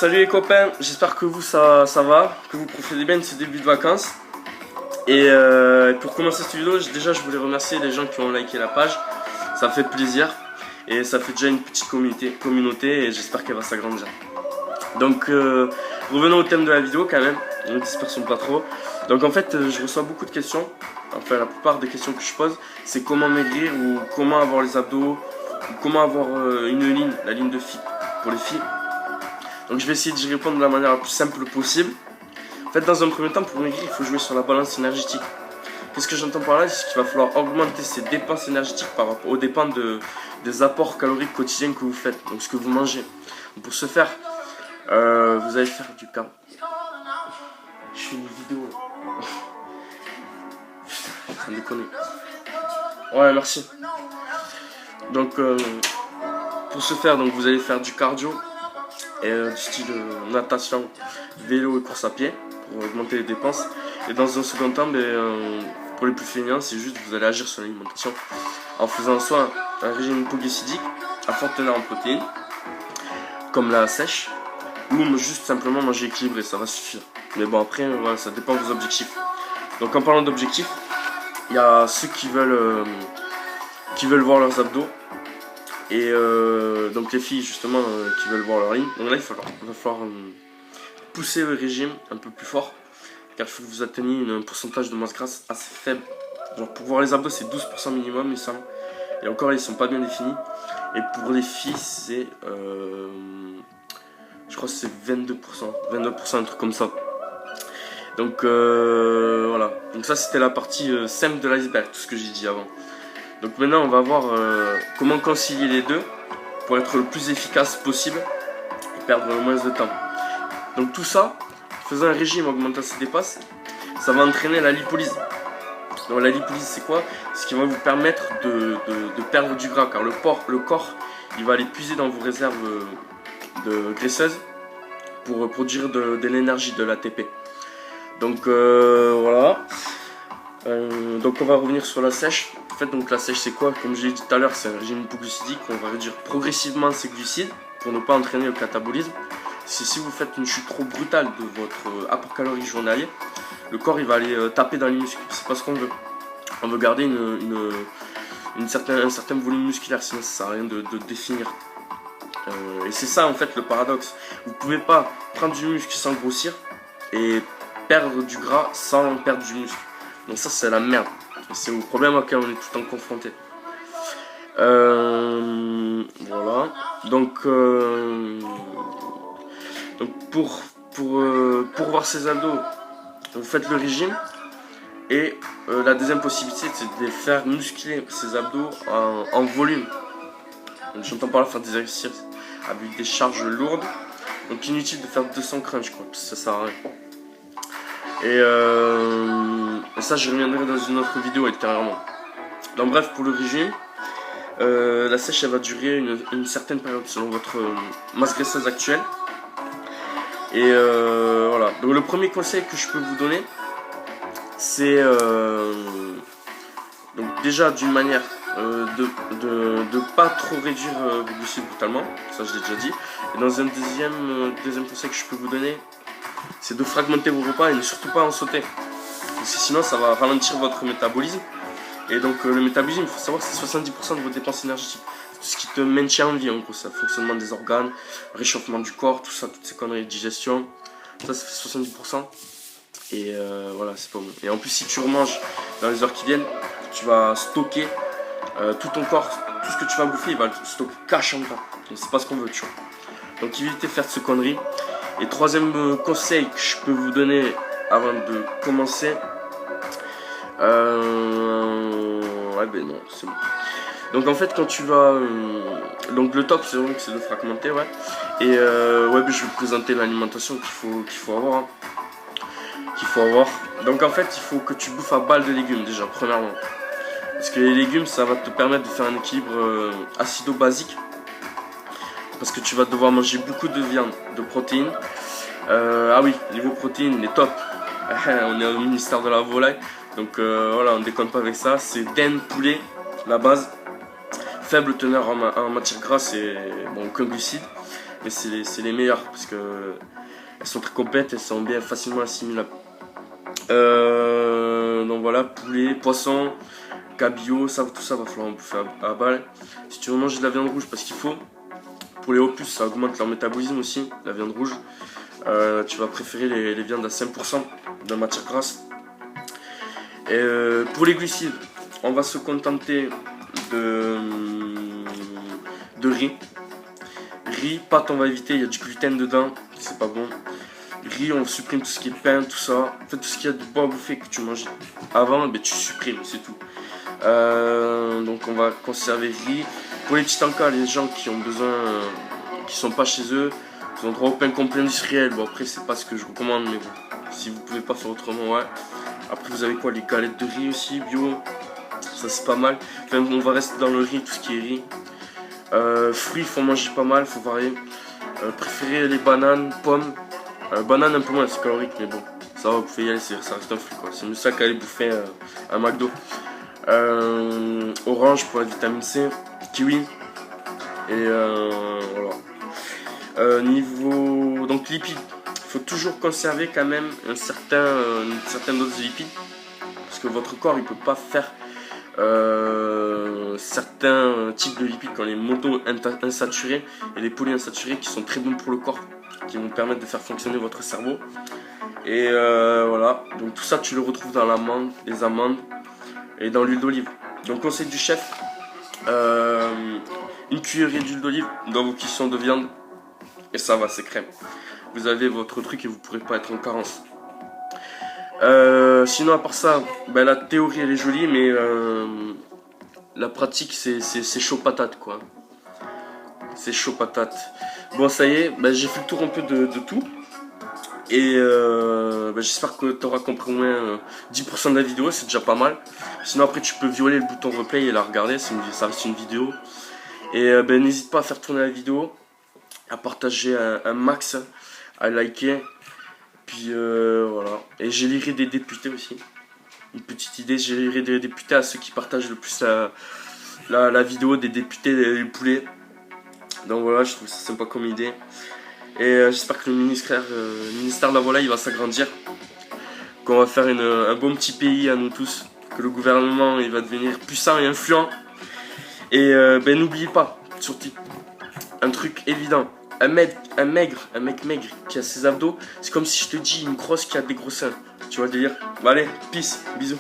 Salut les copains, j'espère que vous ça va, que vous profitez bien de ce début de vacances. Et pour commencer cette vidéo, déjà je voulais remercier les gens qui ont liké la page, ça fait plaisir. Et ça fait déjà une petite communauté et j'espère qu'elle va s'agrandir. Donc revenons au thème de la vidéo quand même, ne dispersons pas trop. Donc en fait je reçois beaucoup de questions, enfin la plupart des questions que je pose c'est comment maigrir ou comment avoir les abdos, ou comment avoir une ligne, la ligne de filles pour les filles. Donc je vais essayer d'y répondre de la manière la plus simple possible. En fait dans un premier temps pour maigrir il faut jouer sur la balance énergétique. Qu'est-ce que j'entends par là? C'est qu'il va falloir augmenter ses dépenses énergétiques par rapport aux dépenses des apports caloriques quotidiens que vous faites, donc ce que vous mangez. Donc pour ce faire, vous allez faire du cardio. Je fais une vidéo là. Putain, ça me déconne. Ouais, merci. Donc pour ce faire, donc vous allez faire du cardio et du style natation, vélo et course à pied pour augmenter les dépenses. Et dans un second temps, pour les plus feignants, c'est juste vous allez agir sur l'alimentation en faisant soit un régime hypoglycémique à forte teneur en protéines, comme la sèche, ou juste simplement manger équilibré, ça va suffire. Mais bon après, voilà, ça dépend de vos objectifs. Donc en parlant d'objectifs, il y a ceux qui veulent voir leurs abdos, et donc les filles justement qui veulent voir leur ligne. Donc là il va falloir pousser le régime un peu plus fort, car il faut que vous atteigniez un pourcentage de masse grasse assez faible. Genre pour voir les abdos c'est 12% minimum il me semble. Et encore ils sont pas bien définis. Et pour les filles c'est je crois que c'est 22%, un truc comme ça. Donc voilà. Donc ça c'était la partie simple de l'iceberg, tout ce que j'ai dit avant. Donc maintenant on va voir comment concilier les deux pour être le plus efficace possible et perdre le moins de temps. Donc tout ça, faisant un régime augmentant ses dépenses, ça va entraîner la lipolyse. Donc la lipolyse c'est quoi? Ce qui va vous permettre de perdre du gras, car le corps il va aller puiser dans vos réserves de graisseuses pour produire de l'énergie, de l'ATP. Donc voilà. Donc on va revenir sur la sèche. En fait donc la sèche c'est quoi? Comme je l'ai dit tout à l'heure, c'est un régime hypoglycémique. On va réduire progressivement ses glucides pour ne pas entraîner le catabolisme. Si vous faites une chute trop brutale de votre apport calorique journalier, le corps il va aller taper dans les muscles. C'est pas ce qu'on veut. On veut garder un certain volume musculaire, sinon ça sert à rien de définir. Et c'est ça en fait le paradoxe. Vous pouvez pas prendre du muscle sans grossir et perdre du gras sans perdre du muscle. Donc ça c'est la merde. C'est le problème auquel on est tout le temps confronté. Voilà. Donc pour voir ses abdos, vous faites le régime. Et la deuxième possibilité c'est de les faire muscler ses abdos en volume. J'entends par là faire des exercices avec des charges lourdes. Donc inutile de faire 200 crunch quoi, parce que ça sert à rien. Et ça je reviendrai dans une autre vidéo ultérieurement. Donc bref, pour le régime, la sèche elle va durer une certaine période selon votre masse graisseuse actuelle. Et voilà. Donc le premier conseil que je peux vous donner, c'est donc déjà d'une manière de pas trop réduire vos glucides brutalement, ça je l'ai déjà dit. Et dans un deuxième conseil que je peux vous donner, c'est de fragmenter vos repas et ne surtout pas en sauter, parce que sinon ça va ralentir votre métabolisme. Et donc le métabolisme, il faut savoir, c'est 70% de vos dépenses énergétiques, tout ce qui te maintient en vie en gros, c'est le fonctionnement des organes, réchauffement du corps, tout ça, toutes ces conneries, digestion, ça fait 70%. Et voilà, c'est pas bon. Et en plus si tu remanges dans les heures qui viennent, tu vas stocker tout ton corps, tout ce que tu vas bouffer il va le stocker cash en temps. Donc c'est pas ce qu'on veut, tu vois. Donc évitez de faire de ce conneries. Et troisième conseil que je peux vous donner avant de commencer, ouais ben non c'est bon. Donc en fait quand tu vas donc le top c'est vraiment que c'est de fragmenter, ouais. Et ouais ben, je vais vous présenter l'alimentation qu'il faut avoir hein. Donc en fait il faut que tu bouffes à balle de légumes déjà premièrement, parce que les légumes ça va te permettre de faire un équilibre acido-basique, parce que tu vas devoir manger beaucoup de viande, de protéines. Ah oui, niveau protéines, les top. On est au ministère de la volaille, donc voilà, on déconne pas avec ça. C'est dinde, poulet, la base. Faible teneur en matière grasse et bon, aucun glucide. mais c'est les meilleures parce que elles sont très complètes, elles sont bien facilement assimilables. Donc voilà, poulet, poisson, cabillaud, ça, tout ça va falloir en bouffer à balle. Si tu veux manger de la viande rouge, parce qu'il faut, pour les opus, ça augmente leur métabolisme aussi, la viande rouge. Tu vas préférer les viandes à 5% de matière grasse. Et pour les glucides, on va se contenter de riz. Riz, pâte, on va éviter, il y a du gluten dedans, c'est pas bon. Riz, on supprime tout ce qui est pain, tout ça. En fait, tout ce qu'il y a de bon à bouffer que tu manges avant, ben, tu supprimes, c'est tout. Donc on va conserver riz. Pour les petits encas, les gens qui ont besoin, qui sont pas chez eux, ils ont droit au pain complet industriel. Bon, après, c'est pas ce que je recommande, mais bon, si vous pouvez pas faire autrement, ouais. Après, vous avez quoi? Les galettes de riz aussi, bio. Ça, c'est pas mal. Enfin, on va rester dans le riz, tout ce qui est riz. Fruits, il faut manger pas mal, il faut varier. Préférez les bananes, pommes. Banane un peu moins, c'est calorique, mais bon, ça va, vous pouvez y aller, ça reste un fruit quoi. C'est mieux ça qu'aller bouffer un McDo. Orange pour la vitamine C, kiwi. Et voilà. Niveau donc lipides, il faut toujours conserver quand même une certaine dose de lipides. Parce que votre corps il peut pas faire certains types de lipides comme les mono-insaturés et les polyinsaturés qui sont très bons pour le corps, qui vont permettre de faire fonctionner votre cerveau. Et voilà, donc tout ça tu le retrouves dans l'amande, les amandes et dans l'huile d'olive. Donc conseil du chef, une cuillerée d'huile d'olive dans vos cuissons de viande et ça va, c'est crème. Vous avez votre truc et vous ne pourrez pas être en carence. Sinon à part ça, ben, la théorie elle est jolie mais la pratique c'est chaud patate quoi. C'est chaud patate. Bon ça y est, ben, j'ai fait le tour un peu de tout. Et ben, j'espère que tu auras compris au moins 10% de la vidéo, c'est déjà pas mal. Sinon après tu peux violer le bouton replay et la regarder, ça reste une vidéo. Et ben, n'hésite pas à faire tourner la vidéo, à partager un max, à liker. Puis voilà. Et j'élirai des députés aussi. Une petite idée, j'élirai des députés à ceux qui partagent le plus la vidéo des députés des poulets. Donc voilà, je trouve ça sympa comme idée. Et j'espère que le ministère de la volaille va s'agrandir. Qu'on va faire un bon petit pays à nous tous. Que le gouvernement il va devenir puissant et influent. Et ben n'oubliez pas, surtout, un truc évident. Un mec maigre qui a ses abdos, c'est comme si je te dis une grosse qui a des gros seins. Tu vois le délire? Bon, allez, peace, bisous.